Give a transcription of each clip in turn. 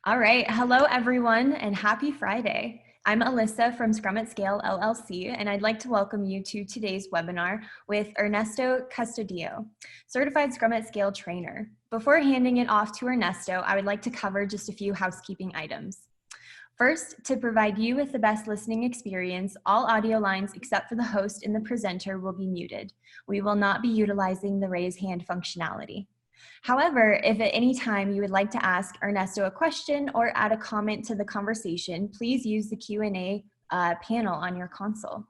All right. Hello, everyone, and happy Friday. I'm Alyssa from Scrum at Scale LLC, and I'd like to welcome you to today's webinar with Ernesto Custodio, Certified Scrum at Scale Trainer. Before handing it off to Ernesto, I would like to cover just a few housekeeping items. First, to provide you with the best listening experience, all audio lines except for the host and the presenter will be muted. We will not be utilizing the raise hand functionality. However, if at any time you would like to ask Ernesto a question or add a comment to the conversation, please use the Q&A panel on your console.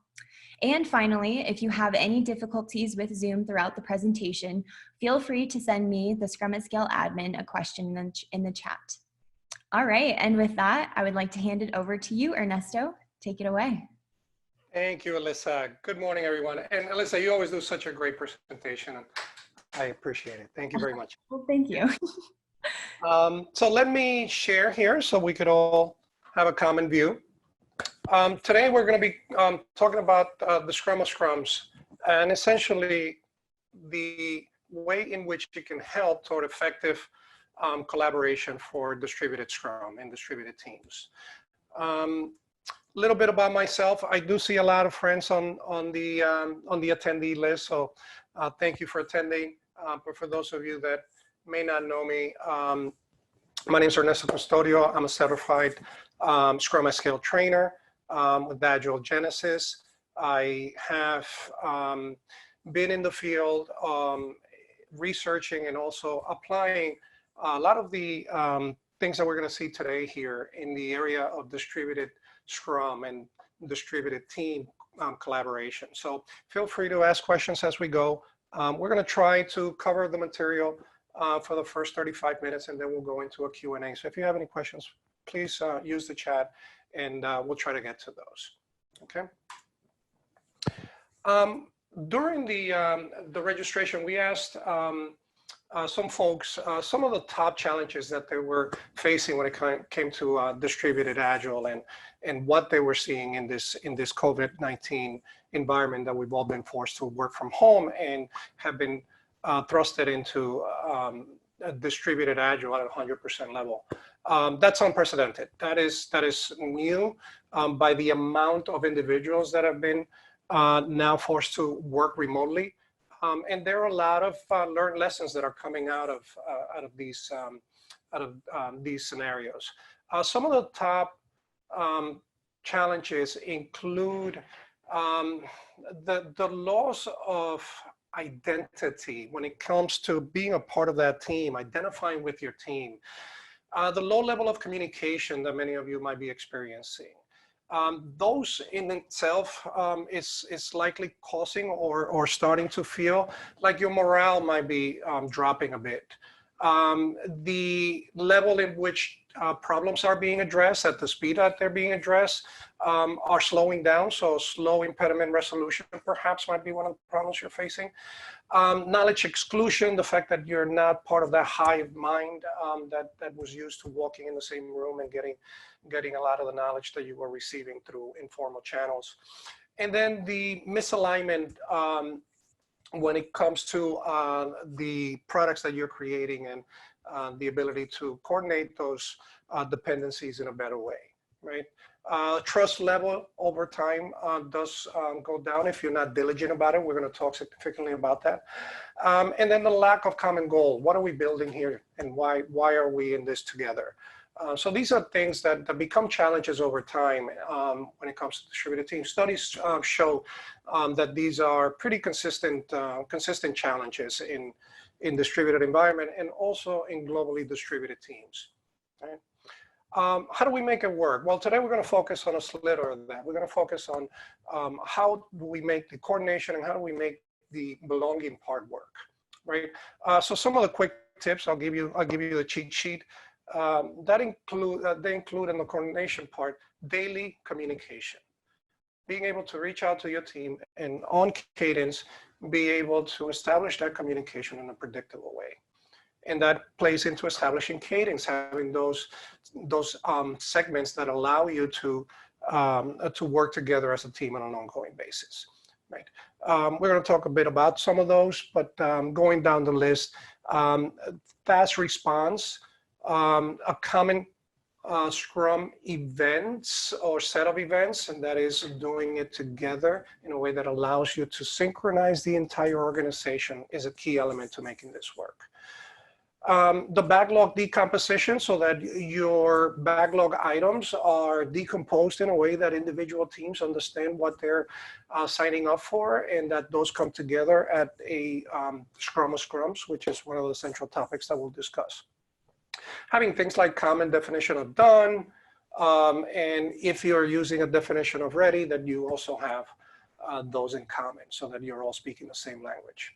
And finally, if you have any difficulties with Zoom throughout the presentation, feel free to send me, the Scrum at Scale admin, a question in the chat. All right, and with that, I would like to hand it over to you, Ernesto. Take it away. Thank you, Alyssa. Good morning, everyone. And Alyssa, you always do such a great presentation. I appreciate it. Thank you very much. Well, thank you. So let me share here so we could all have a common view. Today, we're going to be talking about the Scrum of Scrums and essentially the way in which it can help toward effective collaboration for distributed Scrum and distributed teams. A little bit about myself. I do see a lot of friends on the attendee list, so thank you for attending. But for those of you that may not know me, my name is Ernesto Custodio. I'm a certified Scrum at Scale trainer with Agile Genesis. I have been in the field researching and also applying a lot of the things that we're going to see today here in the area of distributed Scrum and distributed team collaboration. So feel free to ask questions as we go. We're going to try to cover the material for the first 35 minutes, and then we'll go into a Q&A. So if you have any questions, please use the chat, and we'll try to get to those. Okay. During the registration, we asked some folks some of the top challenges that they were facing when it came to distributed Agile and what they were seeing in this COVID-19 environment that we've all been forced to work from home and have been thrusted into a distributed Agile at 100% level. That's unprecedented. That is new by the amount of individuals that have been now forced to work remotely. And there are a lot of learned lessons that are coming out of these scenarios. Some of the top challenges include the loss of identity when it comes to being a part of that team, identifying with your team, the low level of communication that many of you might be experiencing. Those in itself is likely causing or starting to feel like your morale might be dropping a bit. The level in which problems are being addressed at the speed that they're being addressed are slowing down. So slow impediment resolution perhaps might be one of the problems you're facing. Knowledge exclusion, the fact that you're not part of that hive mind that was used to walking in the same room and getting a lot of the knowledge that you were receiving through informal channels. And then the misalignment when it comes to the products that you're creating and the ability to coordinate those dependencies in a better way, right? Trust level over time does go down if you're not diligent about it. We're going to talk significantly about that. And then the lack of common goal. What are we building here and why are we in this together? So these are things that become challenges over time when it comes to distributed teams. Studies show that these are pretty consistent challenges in distributed environment and also in globally distributed teams. Right? How do we make it work? Well, today we're going to focus on a sliver of that. We're going to focus on how do we make the coordination and how do we make the belonging part work, right? So some of the quick tips I'll give you the cheat sheet. They include in the coordination part daily communication, being able to reach out to your team and on cadence be able to establish that communication in a predictable way. And that plays into establishing cadence, having those segments that allow you to work together as a team on an ongoing basis. Right. We're going to talk a bit about some of those, but going down the list, fast response, a common Scrum events or set of events, and that is doing it together in a way that allows you to synchronize the entire organization is a key element to making this work. The backlog decomposition, so that your backlog items are decomposed in a way that individual teams understand what they're signing up for, and that those come together at a Scrum of Scrums, which is one of the central topics that we'll discuss. Having things like common definition of done, and if you're using a definition of ready, that you also have those in common so that you're all speaking the same language.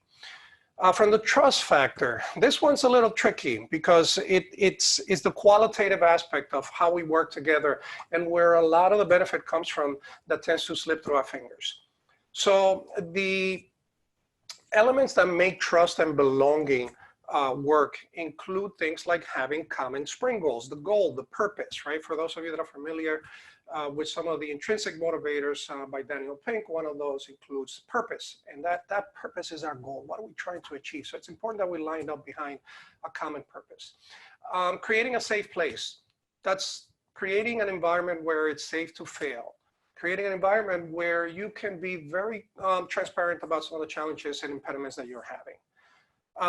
From the trust factor, this one's a little tricky because it's the qualitative aspect of how we work together, and where a lot of the benefit comes from that tends to slip through our fingers. So the elements that make trust and belonging work include things like having common sprint goals, the goal, the purpose, right? For those of you that are familiar with some of the intrinsic motivators by Daniel Pink, one of those includes purpose, and that purpose is our goal. What are we trying to achieve? So it's important that we line up behind a common purpose. Creating a safe place. That's creating an environment where it's safe to fail. Creating an environment where you can be very transparent about some of the challenges and impediments that you're having.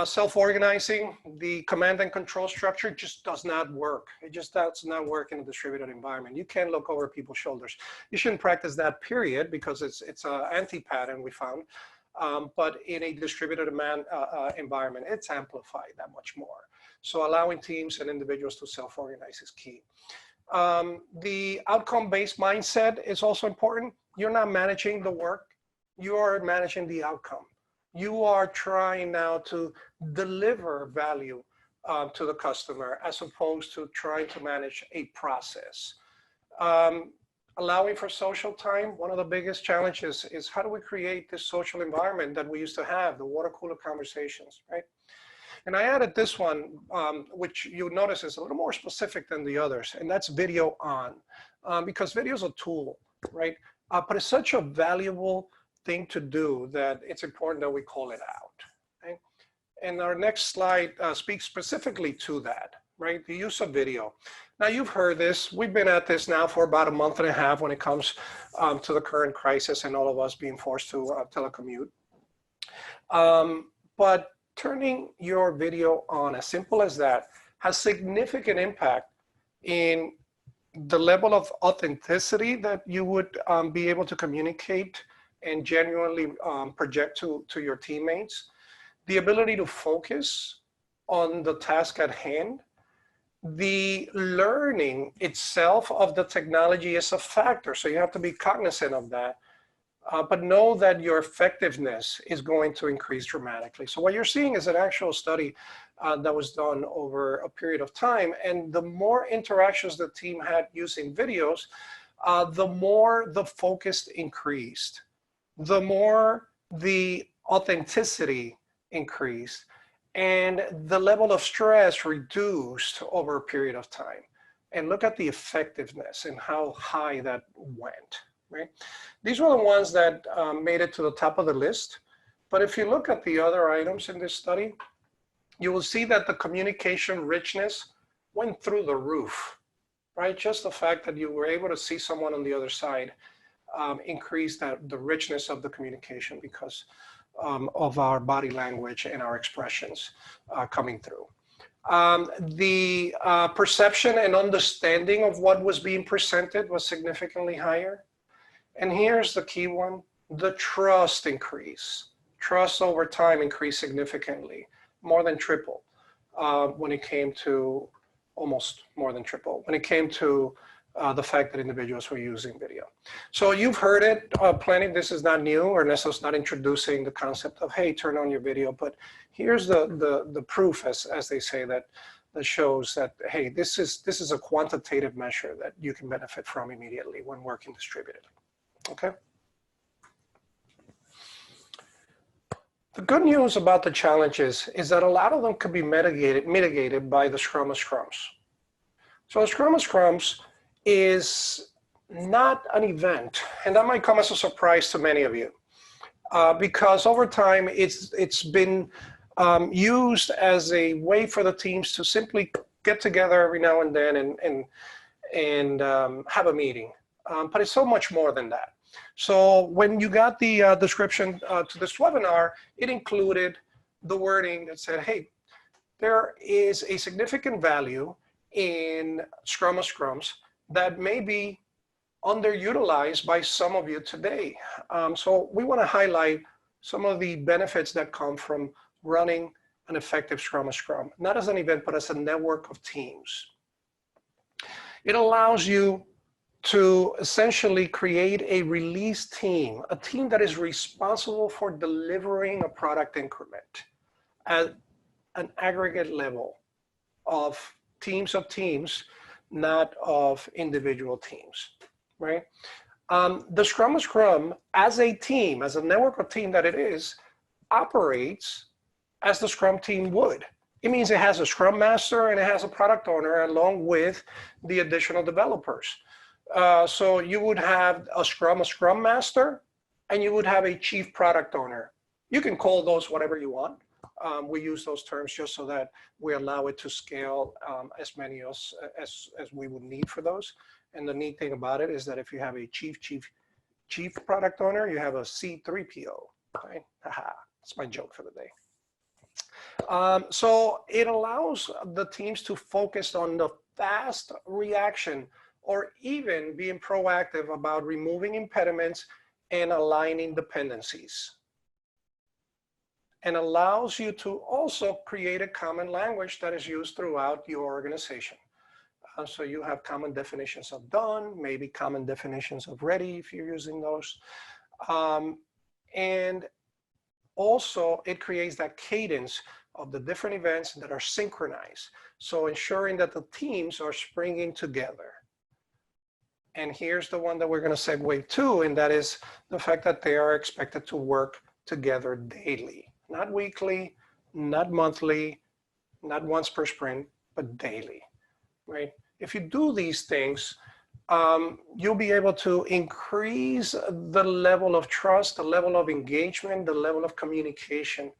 Self-organizing, the command and control structure just does not work. It just does not work in a distributed environment. You can't look over people's shoulders. You shouldn't practice that, period, because it's an anti-pattern we found. But in a distributed environment, it's amplified that much more. So allowing teams and individuals to self-organize is key. The outcome-based mindset is also important. You're not managing the work. You are managing the outcome. You are trying now to deliver value to the customer, as opposed to trying to manage a process. Allowing for social time, one of the biggest challenges is how do we create this social environment that we used to have, the water cooler conversations, right? And I added this one, which you notice is a little more specific than the others, and that's video on, because video is a tool, right? But it's such a valuable thing to do that it's important that we call it out. Okay? And our next slide speaks specifically to that, right? The use of video. Now you've heard this. We've been at this now for about a month and a half when it comes to the current crisis and all of us being forced to telecommute. But turning your video on, as simple as that, has significant impact in the level of authenticity that you would be able to communicate and genuinely project to your teammates, the ability to focus on the task at hand. The learning itself of the technology is a factor, so you have to be cognizant of that, but know that your effectiveness is going to increase dramatically. So what you're seeing is an actual study that was done over a period of time, and the more interactions the team had using videos, the more the focus increased. The more the authenticity increased, and the level of stress reduced over a period of time. And look at the effectiveness and how high that went, right? These were the ones that made it to the top of the list. But if you look at the other items in this study, you will see that the communication richness went through the roof, right? Just the fact that you were able to see someone on the other side increased the richness of the communication because of our body language and our expressions coming through. The perception and understanding of what was being presented was significantly higher. And here's the key one, the trust increase. Trust over time increased significantly, more than triple when it came to, almost more than triple, when it came to the fact that individuals were using video. So you've heard it plenty. This is not new. Ernesto's not introducing the concept of, hey, turn on your video. But here's the proof, as they say, that shows that, hey, this is a quantitative measure that you can benefit from immediately when working distributed. Okay. The good news about the challenges is that a lot of them could be mitigated by the Scrum of Scrums. So the Scrum of Scrums is not an event, and that might come as a surprise to many of you, because over time it's been used as a way for the teams to simply get together every now and then and have a meeting. But it's so much more than that. So when you got the description to this webinar, it included the wording that said, hey, there is a significant value in Scrum of Scrums that may be underutilized by some of you today. So we want to highlight some of the benefits that come from running an effective Scrum of Scrum, not as an event, but as a network of teams. It allows you to essentially create a release team, a team that is responsible for delivering a product increment at an aggregate level of teams, not of individual teams, right? The Scrum of Scrum, as a team, as a network of team that it is, operates as the Scrum team would. It means it has a Scrum Master and it has a product owner along with the additional developers. So you would have a Scrum Master, and you would have a chief product owner. You can call those whatever you want. We use those terms just so that we allow it to scale as many as we would need for those. And the neat thing about it is that if you have a chief product owner, you have a C3PO, right? Haha, that's my joke for the day. So it allows the teams to focus on the fast reaction, or even being proactive about removing impediments and aligning dependencies. And allows you to also create a common language that is used throughout your organization. So you have common definitions of done, maybe common definitions of ready if you're using those. And also it creates that cadence of the different events that are synchronized. So ensuring that the teams are springing together. And here's the one that we're going to segue to, and that is the fact that they are expected to work together daily, not weekly, not monthly, not once per sprint, but daily, right? If you do these things, you'll be able to increase the level of trust, the level of engagement, the level of communication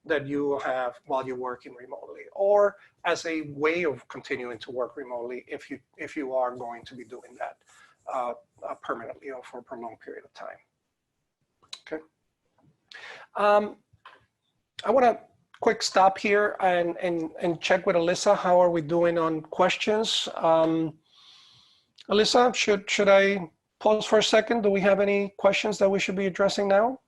that you have while you're working remotely, or as a way of continuing to work remotely if you are going to be doing that permanently or for a prolonged period of time. Okay. I want to quick stop here and check with Alyssa. How are we doing on questions? Alyssa, should I pause for a second? Do we have any questions that we should be addressing now?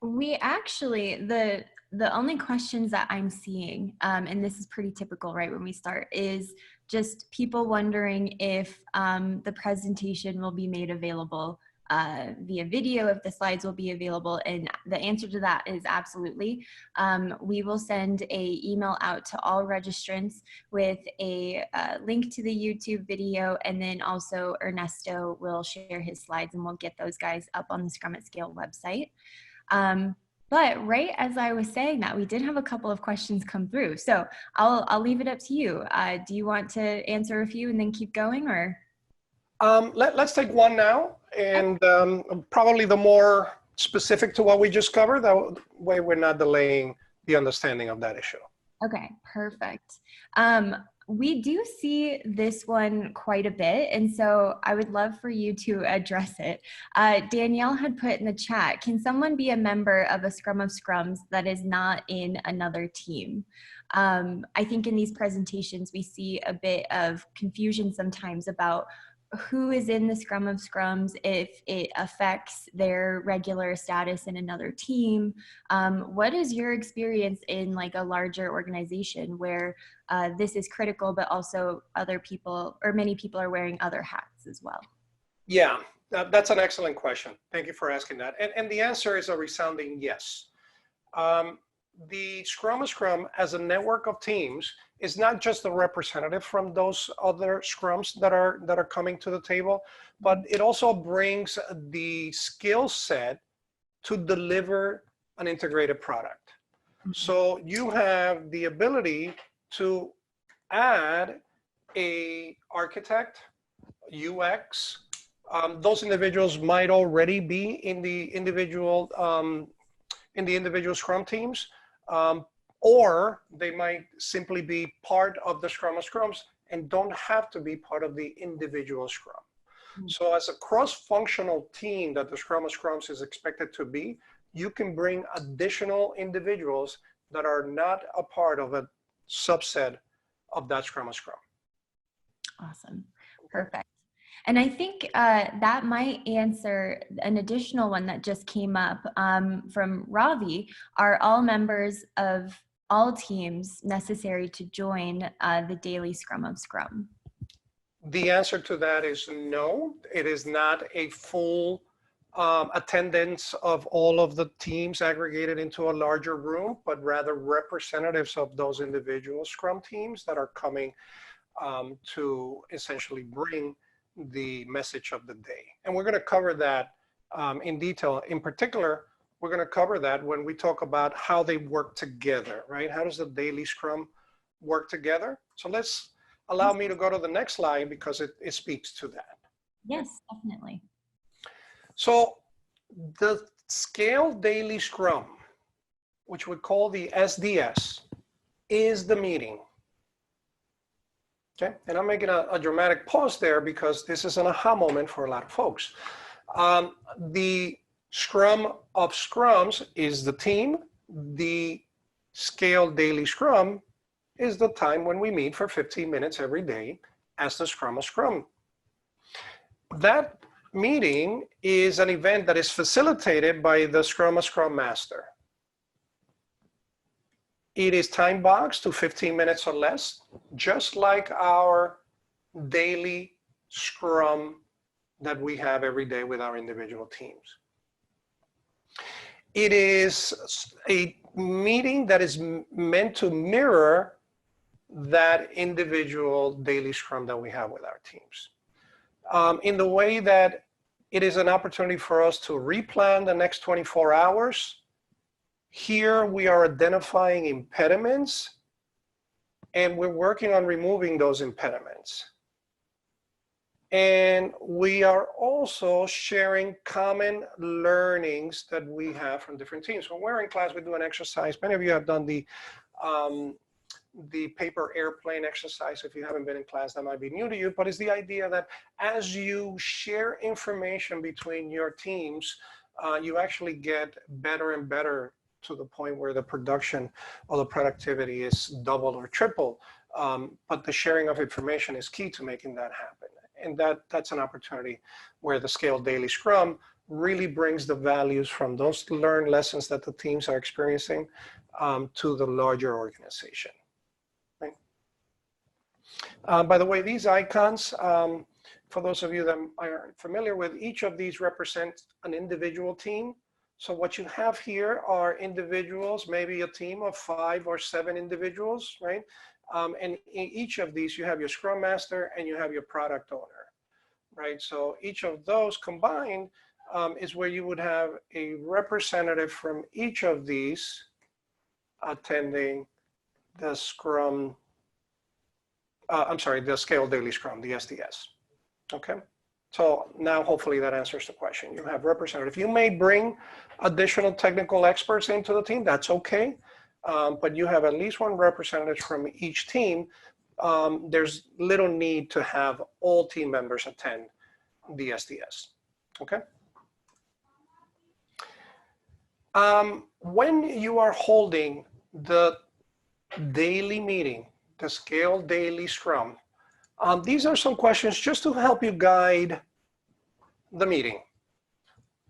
We actually, the only questions that I'm seeing, and this is pretty typical right when we start, is just people wondering if the presentation will be made available via video, if the slides will be available, and the answer to that is absolutely. We will send an email out to all registrants with a link to the YouTube video, and then also Ernesto will share his slides and we'll get those guys up on the Scrum at Scale website. But right as I was saying that, we did have a couple of questions come through. So I'll leave it up to you. Do you want to answer a few and then keep going, or? Let's take one now, and probably the more specific to what we just covered. That way we're not delaying the understanding of that issue. Okay, perfect. We do see this one quite a bit, and so I would love for you to address it. Danielle had put in the chat, can someone be a member of a Scrum of Scrums that is not in another team? I think in these presentations, we see a bit of confusion sometimes about who is in the Scrum of Scrums, if it affects their regular status in another team. What is your experience in like a larger organization where this is critical, but also other people or many people are wearing other hats as well? Yeah, that's an excellent question. Thank you for asking that. And the answer is a resounding yes. The Scrum of Scrum as a network of teams is not just a representative from those other Scrums that are coming to the table, but it also brings the skill set to deliver an integrated product. So you have the ability to add a architect, UX. Those individuals might already be in the individual Scrum teams, or they might simply be part of the Scrum of Scrums and don't have to be part of the individual Scrum. Mm. So as a cross-functional team that the Scrum of Scrums is expected to be, you can bring additional individuals that are not a part of a subset of that Scrum of Scrum. Awesome. Perfect. And I think that might answer an additional one that just came up from Ravi. Are all members of all teams necessary to join the daily Scrum of Scrum? The answer to that is no. It is not a full attendance of all of the teams aggregated into a larger room, but rather representatives of those individual Scrum teams that are coming to essentially bring the message of the day. And we're going to cover that in detail. In particular, we're going to cover that when we talk about how they work together, right? How does the daily Scrum work together? So let's allow me to go to the next slide because it speaks to that. Yes, definitely. So the Scale Daily Scrum, which we call the SDS, is the meeting. Okay, and I'm making a dramatic pause there because this is an aha moment for a lot of folks. The Scrum of Scrums is the team. The Scale Daily Scrum is the time when we meet for 15 minutes every day as the Scrum of Scrum. That meeting is an event that is facilitated by the Scrum Master. It is time boxed to 15 minutes or less, just like our daily Scrum that we have every day with our individual teams. It is a meeting that is meant to mirror that individual daily Scrum that we have with our teams. In the way that it is an opportunity for us to replan the next 24 hours. Here we are identifying impediments and we're working on removing those impediments. And we are also sharing common learnings that we have from different teams. When we're in class, we do an exercise. Many of you have done the paper airplane exercise. If you haven't been in class, that might be new to you, but it's the idea that as you share information between your teams, you actually get better and better to the point where the production or the productivity is double or triple. But the sharing of information is key to making that happen. And that's an opportunity where the Scale Daily Scrum really brings the values from those learned lessons that the teams are experiencing to the larger organization. Right? By the way, these icons, for those of you that are familiar with, each of these represents an individual team. So what you have here are individuals, maybe a team of 5 or 7 individuals, right? And in each of these, you have your Scrum Master and you have your product owner, right? So each of those combined is where you would have a representative from each of these attending the Scrum, the Scale Daily Scrum, the SDS, okay? So now hopefully that answers the question. You have representative. You may bring additional technical experts into the team, that's okay. But you have at least one representative from each team. There's little need to have all team members attend the SDS, okay? When you are holding the daily meeting, the Scale Daily Scrum, these are some questions just to help you guide the meeting.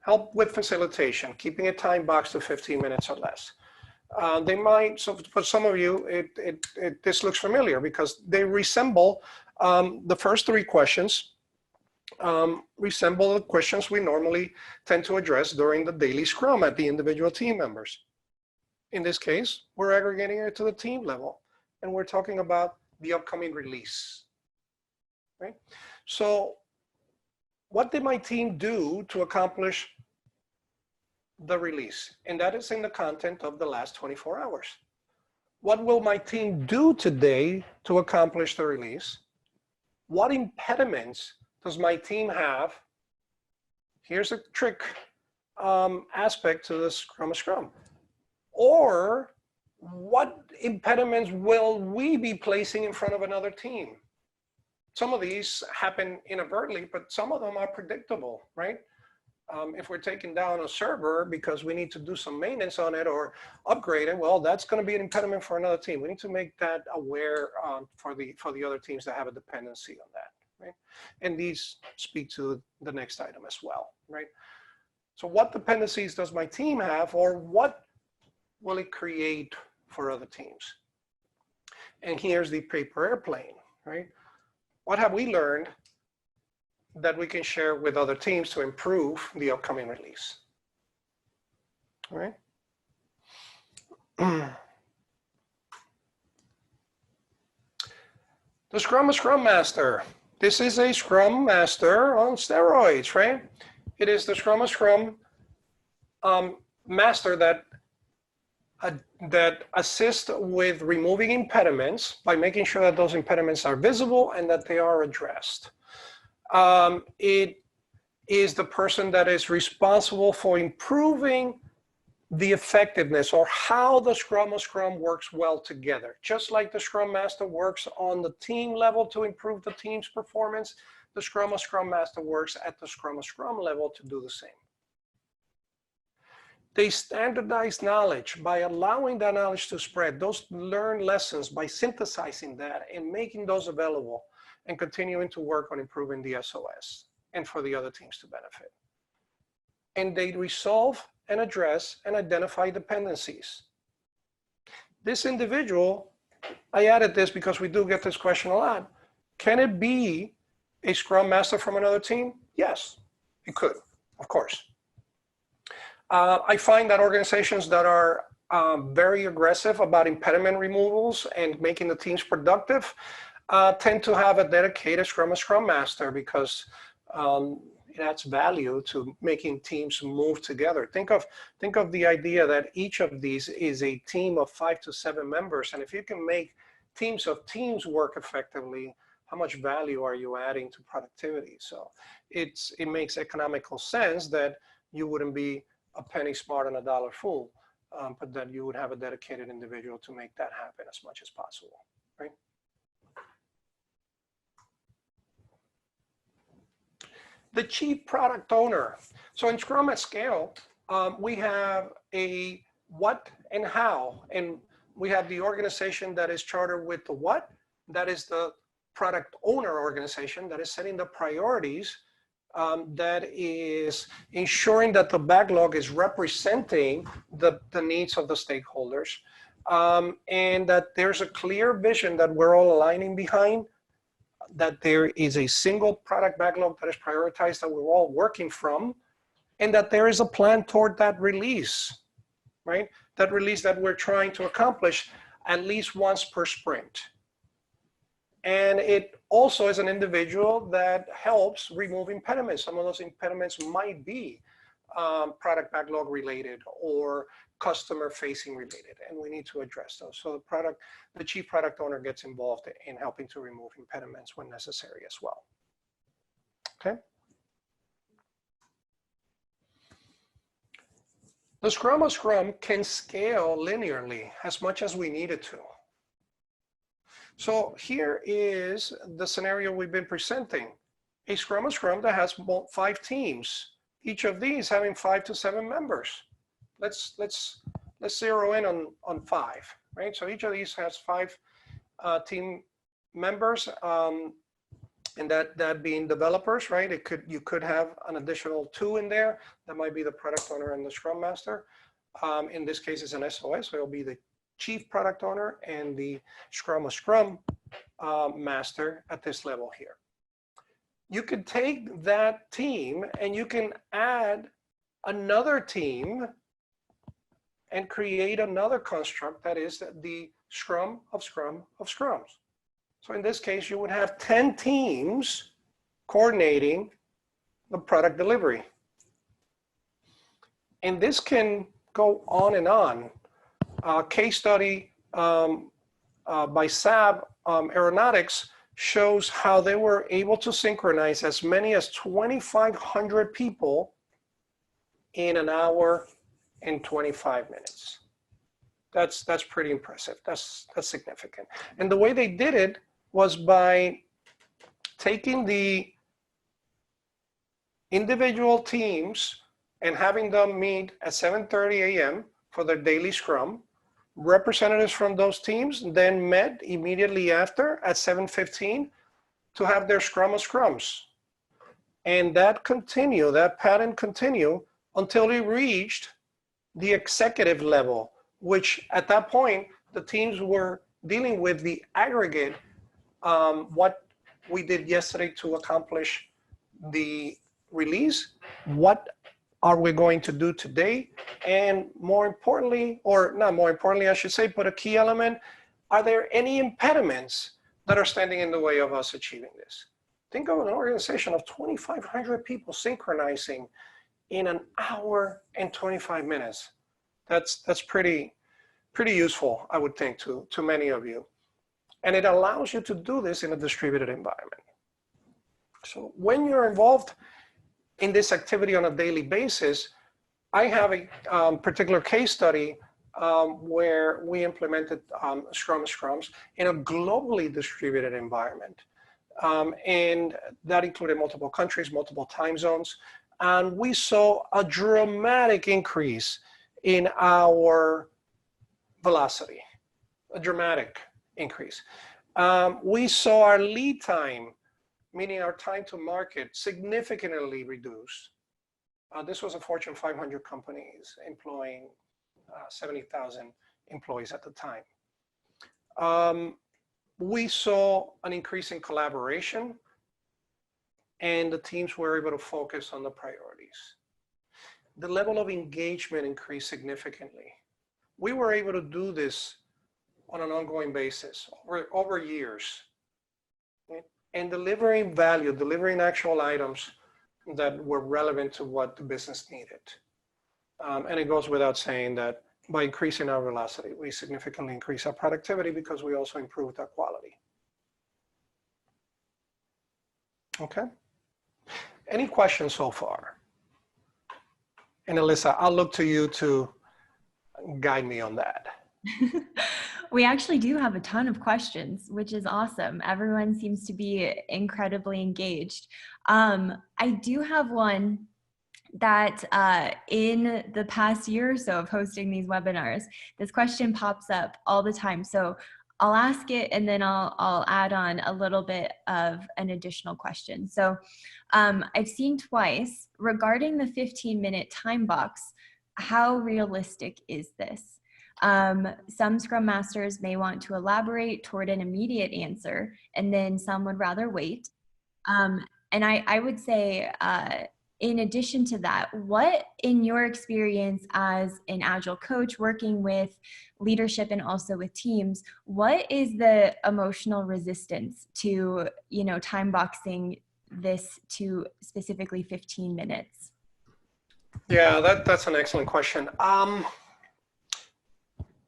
Help with facilitation, keeping a time box to 15 minutes or less. They might, so for some of you, this looks familiar because they resemble the first 3 questions, resemble the questions we normally tend to address during the daily Scrum at the individual team members. In this case, we're aggregating it to the team level and we're talking about the upcoming release, right? So what did my team do to accomplish the release? And that is in the content of the last 24 hours. What will my team do today to accomplish the release? What impediments does my team have? Here's a trick aspect to the Scrum of Scrum. Or what impediments will we be placing in front of another team? some of these happen inadvertently, but some of them are predictable, right? If we're taking down a server because we need to do some maintenance on it or upgrade it, well, that's going to be an impediment for another team. We need to make that aware for the other teams that have a dependency on that, right? And these speak to the next item as well, right? So what dependencies does my team have, or what will it create for other teams? And here's the paper airplane, right? What have we learned that we can share with other teams to improve the upcoming release? All right. The Scrum Master. This is a Scrum Master on steroids, right? It is the Scrum Master that assists with removing impediments by making sure that those impediments are visible and that they are addressed. It is the person that is responsible for improving the effectiveness or how the Scrum works well together. Just like the Scrum Master works on the team level to improve the team's performance, the Scrum Master works at the Scrum level to do the same. They standardize knowledge by allowing that knowledge to spread, those learned lessons by synthesizing that and making those available and continuing to work on improving the SOS and for the other teams to benefit. And they resolve and address and identify dependencies. This individual, I added this because we do get this question a lot. Can it be a Scrum Master from another team? Yes, it could, of course. I find that organizations that are very aggressive about impediment removals and making the teams productive tend to have a dedicated Scrum Master because it adds value to making teams move together. Think of the idea that each of these is a team of 5 to 7 members, and if you can make teams of teams work effectively, how much value are you adding to productivity? So it makes economical sense that you wouldn't be a penny smart and a dollar fool, but that you would have a dedicated individual to make that happen as much as possible, right? The chief product owner. So in Scrum at Scale, we have a what and how, and we have the organization that is chartered with the what, that is the product owner organization that is setting the priorities, that is ensuring that the backlog is representing the needs of the stakeholders, and that there's a clear vision that we're all aligning behind, that there is a single product backlog that is prioritized that we're all working from, and that there is a plan toward that release, right? That release that we're trying to accomplish at least once per sprint. And it also is an individual that helps remove impediments. Some of those impediments might be product backlog related or customer facing related, and we need to address those. So the chief product owner gets involved in helping to remove impediments when necessary as well. Okay. The Scrum can scale linearly as much as we need it to. So here is the scenario we've been presenting. A Scrum that has 5 teams, each of these having 5 to 7 members. Let's zero in on 5, right? So each of these has 5 team members, and that being developers, right? You could have an additional 2 in there. That might be the product owner and the Scrum Master. In this case, it's an SOS, so it'll be the chief product owner and the Scrum Master at this level here. You could take that team and you can add another team and create another construct that is the Scrum of Scrums. So in this case, you would have 10 teams coordinating the product delivery. And this can go on and on. Case study by SAB Aeronautics shows how they were able to synchronize as many as 2,500 people in an hour and 25 minutes. That's pretty impressive. That's significant. And the way they did it was by taking the individual teams and having them meet at 7:30 a.m. for their daily scrum. Representatives from those teams then met immediately after at 7:15 to have their scrum of scrums. And that pattern continued until it reached the executive level, which at that point, the teams were dealing with the aggregate, what we did yesterday to accomplish the release, what are we going to do today, and more importantly, or not more importantly, I should say, but a key element, are there any impediments that are standing in the way of us achieving this? Think of an organization of 2,500 people synchronizing in an hour and 25 minutes. That's pretty useful, I would think, to many of you. And it allows you to do this in a distributed environment. So when you're involved in this activity on a daily basis, I have a particular case study where we implemented scrums in a globally distributed environment. And that included multiple countries, multiple time zones. And we saw a dramatic increase in our velocity, a dramatic increase. We saw our lead time, meaning our time to market, significantly reduced. This was a Fortune 500 companies employing 70,000 employees at the time. We saw an increase in collaboration, and the teams were able to focus on the priorities. The level of engagement increased significantly. We were able to do this on an ongoing basis over years, and delivering value, delivering actual items that were relevant to what the business needed. And it goes without saying that by increasing our velocity, we significantly increase our productivity because we also improved our quality. Okay. Any questions so far? And Alyssa, I'll look to you to guide me on that. We actually do have a ton of questions, which is awesome. Everyone seems to be incredibly engaged. I do have one that in the past year or so of hosting these webinars, this question pops up all the time. So I'll ask it and then I'll add on a little bit of an additional question. So I've seen twice regarding the 15-minute time box, how realistic is this? Some Scrum Masters may want to elaborate toward an immediate answer, and then some would rather wait. And I would say, in addition to that, what in your experience as an Agile coach working with leadership and also with teams, what is the emotional resistance to, time boxing this to specifically 15 minutes? Yeah, that's an excellent question.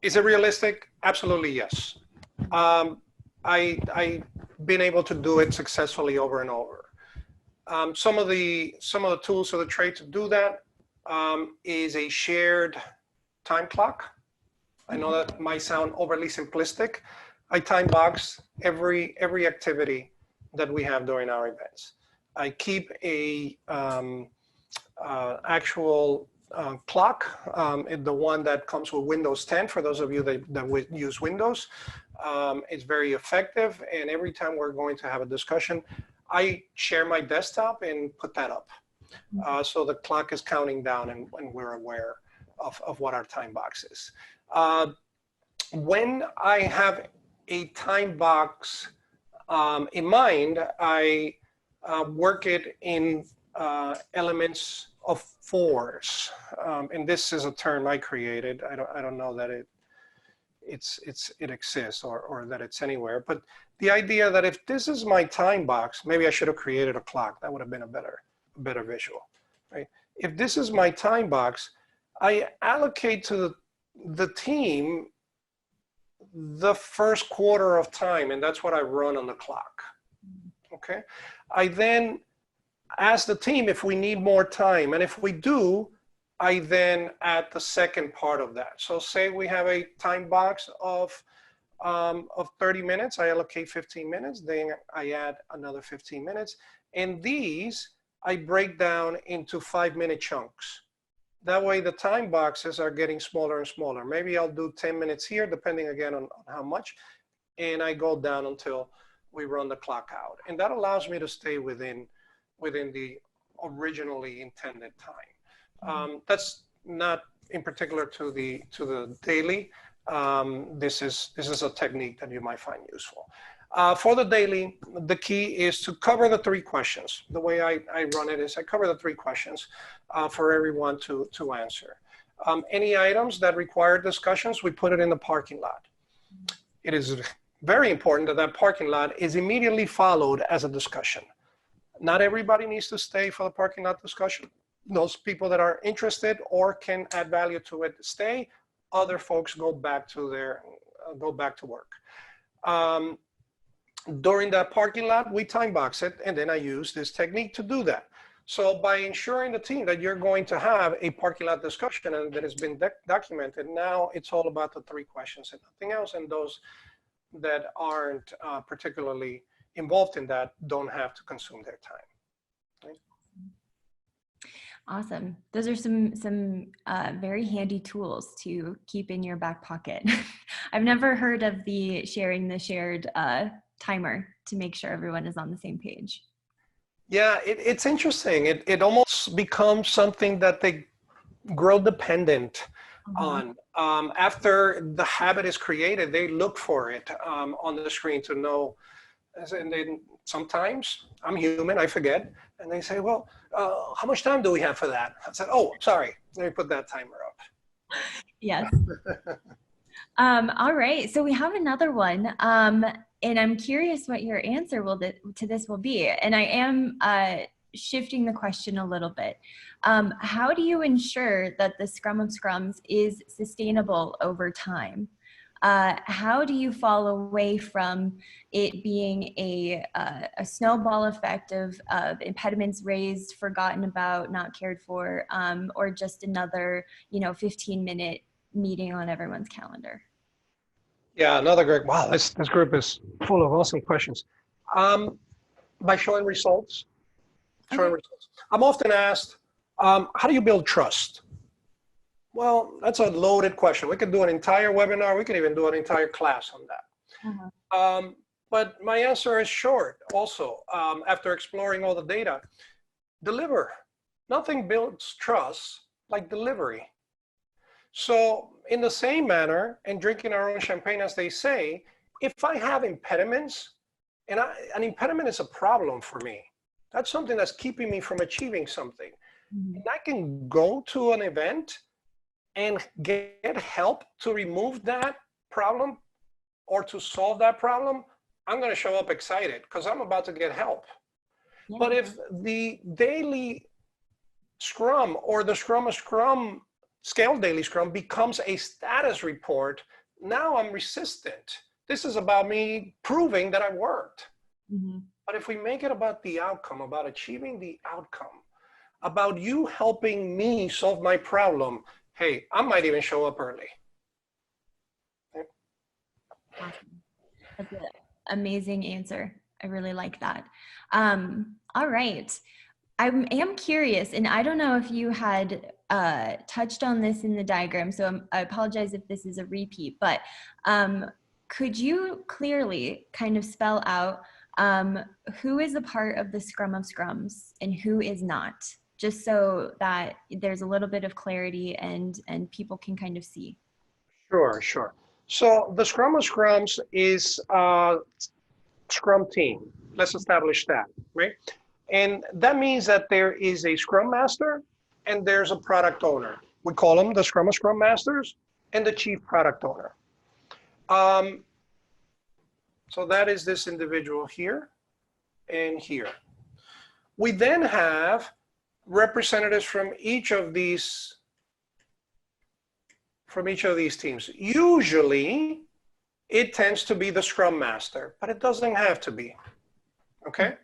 Is it realistic? Absolutely, yes. I've been able to do it successfully over and over. Some of the tools of the trade to do that is a shared time clock. I know that might sound overly simplistic. I time box every activity that we have during our events. I keep a actual clock, the one that comes with Windows 10 for those of you that use Windows. It's very effective, and every time we're going to have a discussion, I share my desktop and put that up. So the clock is counting down and we're aware of what our time box is. When I have a time box in mind, I work it in elements of fours. And this is a term I created. I don't know that it exists or that it's anywhere, but the idea that if this is my time box, maybe I should have created a clock. That would have been a better visual, right? If this is my time box, I allocate to the team the first quarter of time, and that's what I run on the clock, okay? I then ask the team if we need more time, and if we do, I then add the second part of that. So say we have a time box of of 30 minutes. I allocate 15 minutes, then I add another 15 minutes. And these I break down into 5-minute chunks. That way the time boxes are getting smaller and smaller. Maybe I'll do 10 minutes here, depending again on how much, and I go down until we run the clock out. And that allows me to stay within the originally intended time. That's not in particular to the daily. This is a technique that you might find useful. For the daily, the key is to cover the 3 questions. The way I run it is I cover the 3 questions for everyone to answer. Any items that require discussions, we put it in the parking lot. It is very important that that parking lot is immediately followed as a discussion. Not everybody needs to stay for the parking lot discussion. Those people that are interested or can add value to it stay. Other folks go back to work. During that parking lot, we time box it, and then I use this technique to do that. So by ensuring the team that you're going to have a parking lot discussion and that has been documented, now it's all about the 3 questions and nothing else, and those that aren't particularly involved in that don't have to consume their time. Right? Awesome. Those are some very handy tools to keep in your back pocket. I've never heard of the shared timer to make sure everyone is on the same page. Yeah, it's interesting. It almost becomes something that they grow dependent on. After the habit is created, they look for it on the screen to know. And then sometimes I'm human, I forget. And they say, well, how much time do we have for that? I said, oh, sorry, let me put that timer up. Yes. All right, so we have another one. And I'm curious what your answer to this will be. And I am shifting the question a little bit. How do you ensure that the Scrum of Scrums is sustainable over time? How do you fall away from it being a snowball effect of impediments raised, forgotten about, not cared for, or just another 15-minute meeting on everyone's calendar? Yeah, another great, wow, this group is full of awesome questions. By showing results. I'm often asked, how do you build trust? Well, that's a loaded question. We could do an entire webinar. We could even do an entire class on that. But my answer is short also. After exploring all the data, deliver. Nothing builds trust like delivery. So in the same manner, and drinking our own champagne, as they say, if I have impediments, and an impediment is a problem for me, that's something that's keeping me from achieving something. And I can go to an event and get help to remove that problem or to solve that problem, I'm going to show up excited because I'm about to get help. Yeah. But if the daily Scrum or the Scrum of Scrum Scale Daily Scrum becomes a status report, now I'm resistant. This is about me proving that I worked. But if we make it about the outcome, about achieving the outcome, about you helping me solve my problem, hey, I might even show up early. Okay. Awesome. That's an amazing answer. I really like that. All right. I am curious, and I don't know if you had touched on this in the diagram, so I apologize if this is a repeat, but could you clearly kind of spell out who is a part of the Scrum of Scrums and who is not, just so that there's a little bit of clarity and people can kind of see? Sure. So the Scrum of Scrums is Scrum Team. Let's establish that, right? And that means that there is a Scrum Master and there's a product owner. We call them the Scrum of Scrum Masters and the Chief Product Owner. So that is this individual here and here. We then have representatives from each of these teams. Usually it tends to be the Scrum Master, but it doesn't have to be, okay?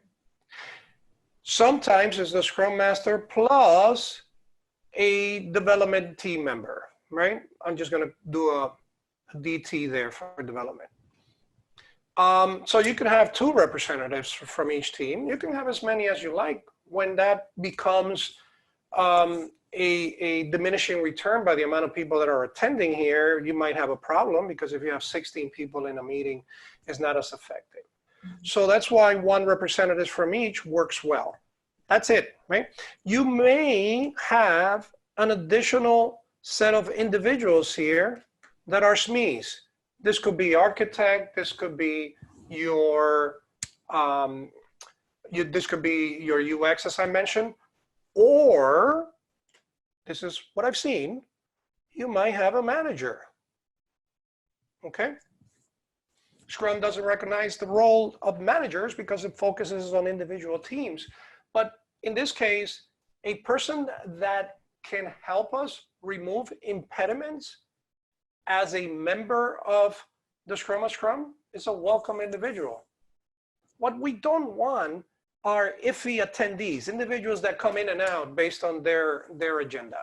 Sometimes it's the Scrum Master plus a development team member, right? I'm just gonna do a DT there for development. So you can have 2 representatives from each team. You can have as many as you like. When that becomes a diminishing return by the amount of people that are attending here, you might have a problem, because if you have 16 people in a meeting, it's not as effective. So that's why 1 representative from each works well. That's it, right? You may have an additional set of individuals here that are SMEs. This could be architect, this could be your this could be your UX, as I mentioned, or this is what I've seen, you might have a manager. Okay? Scrum doesn't recognize the role of managers because it focuses on individual teams. But in this case, a person that can help us remove impediments as a member of the Scrum of Scrum is a welcome individual. What we don't want are iffy attendees, individuals that come in and out based on their agenda.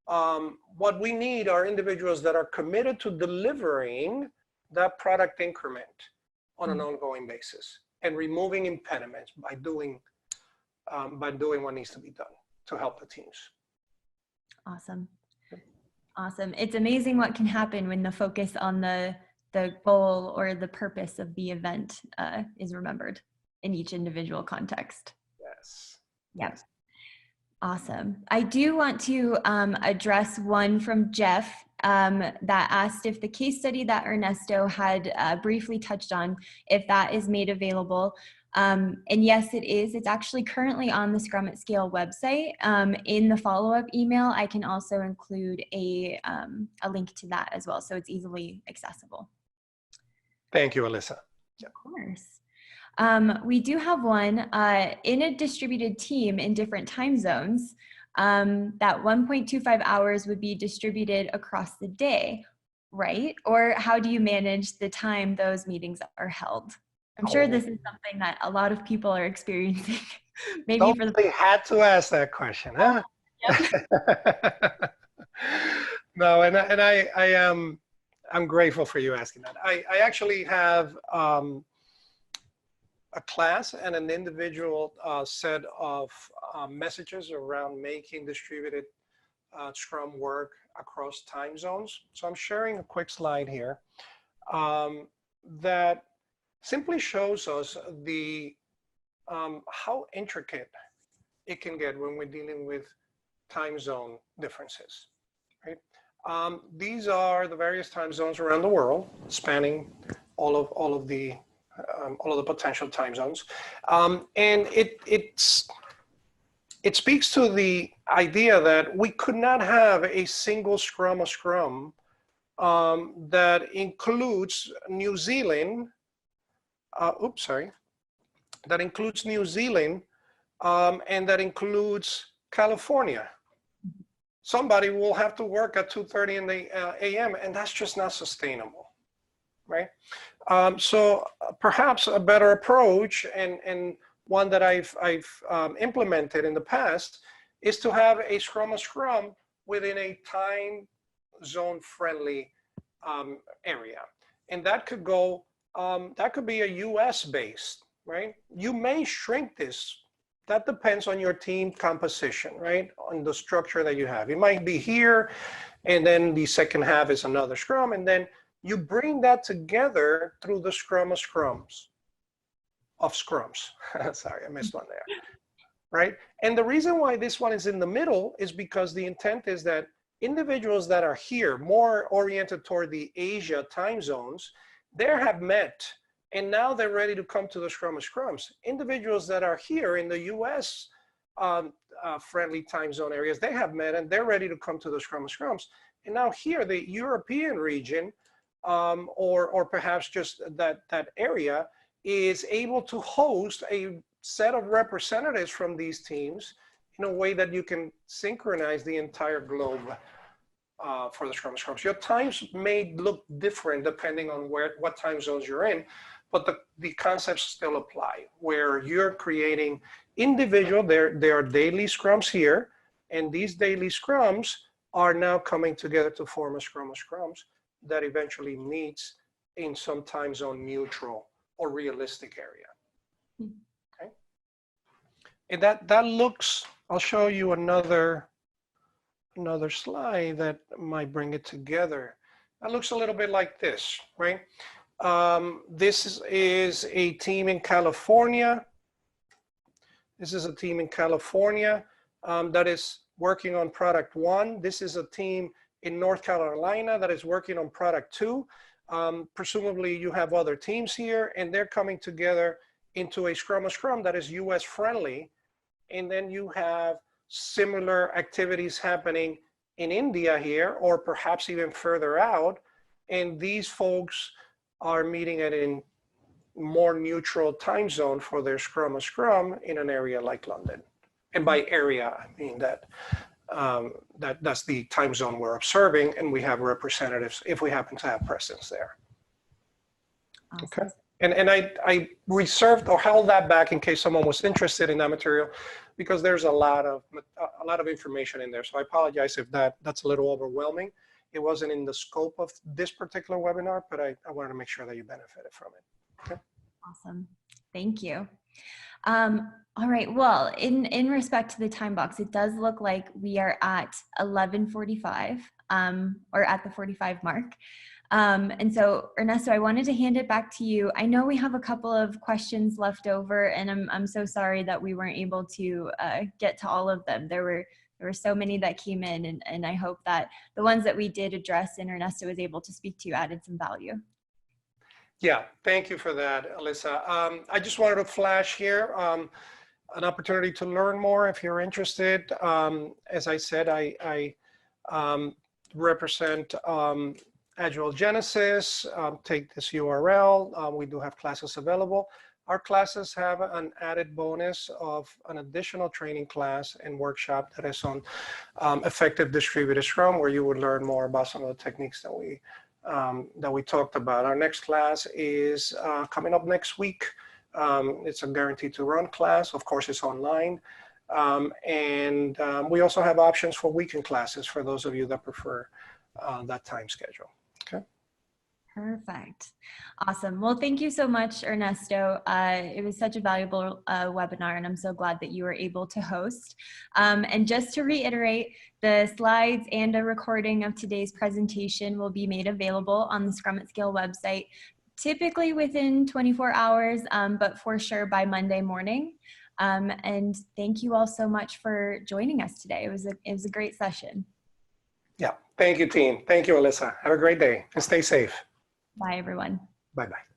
What we need are individuals that are committed to delivering that product increment on an ongoing basis and removing impediments by doing what needs to be done to help the teams. Awesome. Awesome. It's amazing what can happen when the focus on the goal or the purpose of the event is remembered in each individual context. Yes. Yep. Yes. Awesome. I do want to address one from Jeff that asked if the case study that Ernesto had briefly touched on, if that is made available. And yes, it is. It's actually currently on the Scrum at Scale website. In the follow-up email, I can also include a link to that as well, so it's easily accessible. Thank you, Alyssa. Of course. We do have one in a distributed team in different time zones. That 1.25 hours would be distributed across the day, right? Or how do you manage the time those meetings are held? I'm sure this is something that a lot of people are experiencing. Maybe for They had to ask that question, huh? Yep. No, and I'm grateful for you asking that. I actually have a class and an individual set of messages around making distributed Scrum work across time zones. So I'm sharing a quick slide here that simply shows us the how intricate it can get when we're dealing with time zone differences, right? These are the various time zones around the world, spanning all of the potential time zones, and it speaks to the idea that we could not have a single Scrum of Scrum that includes New Zealand. That includes New Zealand, and that includes California. Somebody will have to work at 2:30 in the a.m. and that's just not sustainable, right? So perhaps a better approach, and one that I've implemented in the past, is to have a Scrum of Scrum within a time zone friendly area, and that could go. That could be a US based, right? You may shrink this. That depends on your team composition, right? On the structure that you have. It might be here, and then the second half is another Scrum, and then you bring that together through the Scrum of Scrums. Sorry, I missed one there, right? And the reason why this one is in the middle is because the intent is that individuals that are here, more oriented toward the Asia time zones, they have met, and now they're ready to come to the Scrum of Scrums. Individuals that are here in the US friendly time zone areas, they have met and they're ready to come to the Scrum of Scrums. And now here, the European region, or perhaps just that area, is able to host a set of representatives from these teams in a way that you can synchronize the entire globe for the Scrum of Scrums. Your times may look different depending on what time zones you're in, but the concepts still apply, where you're creating individual, there are daily Scrums here, and these daily Scrums are now coming together to form a Scrum of Scrums that eventually meets in some time zone neutral or realistic area. Okay. And that looks, I'll show you another slide that might bring it together. That looks a little bit like this, right? This is a team in California. This is a team in California that is working on product 1. This is a team in North Carolina that is working on product 2. Presumably you have other teams here, and they're coming together into a Scrum that is US friendly. And then you have similar activities happening in India here, or perhaps even further out. And these folks are meeting at a more neutral time zone for their Scrum in an area like London. And by area, I mean that's the time zone we're observing, and we have representatives if we happen to have presence there. Awesome. Okay. And I reserved or held that back in case someone was interested in that material, because there's a lot of information in there. So I apologize if that's a little overwhelming. It wasn't in the scope of this particular webinar, but I wanted to make sure that you benefited from it. Okay. Awesome. Thank you. All right. Well, in respect to the time box, it does look like we are at 11:45 or at the 45 mark. And so, Ernesto, I wanted to hand it back to you. I know we have a couple of questions left over, and I'm so sorry that we weren't able to get to all of them. There were so many that came in, and I hope that the ones that we did address and Ernesto was able to speak to added some value. Yeah, thank you for that, Alyssa. I just wanted to flash here an opportunity to learn more if you're interested. As I said, I represent Agile Genesis. Take this URL. We do have classes available. Our classes have an added bonus of an additional training class and workshop that is on effective distributed Scrum, where you would learn more about some of the techniques that we talked about. Our next class is coming up next week. It's a guaranteed to run class. Of course, it's online. And we also have options for weekend classes for those of you that prefer that time schedule. Okay. Perfect. Awesome. Well, thank you so much, Ernesto. It was such a valuable webinar, and I'm so glad that you were able to host. And just to reiterate, the slides and a recording of today's presentation will be made available on the Scrum at Scale website, typically within 24 hours, but for sure by Monday morning. And thank you all so much for joining us today. It was a great session. Yeah, thank you, team. Thank you, Alyssa. Have a great day and stay safe. Bye, everyone. Bye-bye.